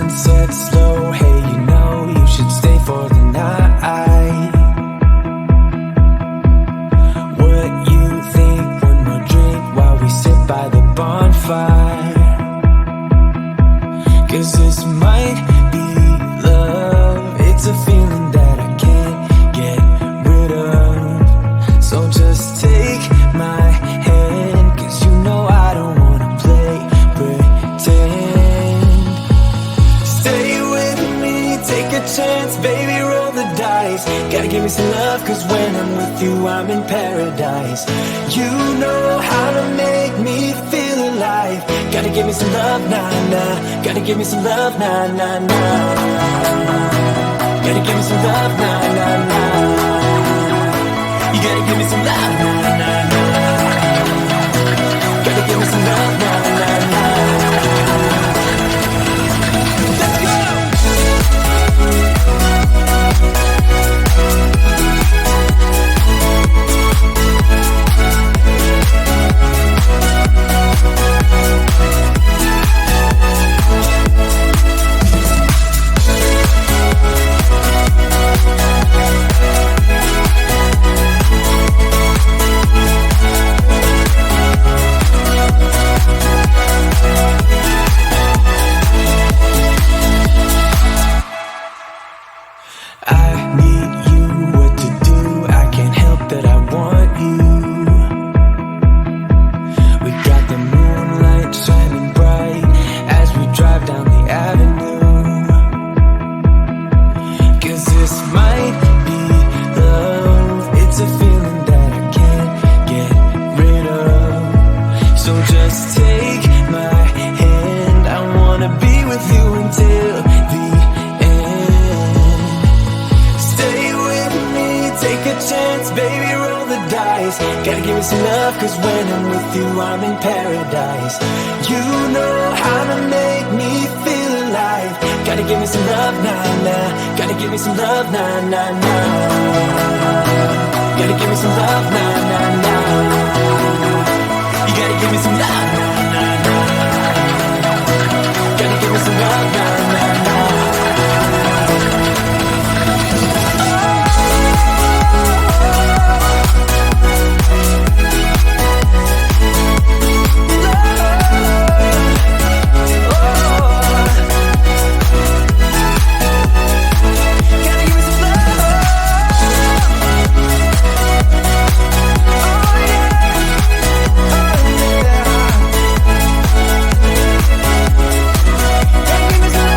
sunset slow. Hey, you know you should stay for the night. What you think? One more drink while we sit by the bonfire. 'Cause this might be love. It's a feeling that I can't get rid of. So just take my hand, 'cause you know I don't wanna play pretend. Stay with me, take a chance, baby, roll the dice. Gotta give me some love, 'cause when I'm with you, I'm in paradise. You know how to make me feel alive. Gotta give me some love, nah, nah. Gotta give me some love, nah, nah, nah. Gotta give me some love, nah, nah, nah. You gotta give me some love, nah, nah, nah. Gotta give me some love, nah, nah, nah. Let's go! Gotta give me some love, 'cause when I'm with you, I'm in paradise. You know how to make me feel alive. Gotta give me some love, nah, nah. Gotta give me some love, nah, nah, nah. Gotta give me some love, nah, nah, nah. You gotta give me some love, nah, nah, nah. Gotta give me some love, nah, nah, nah. Give me some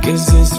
'cause it's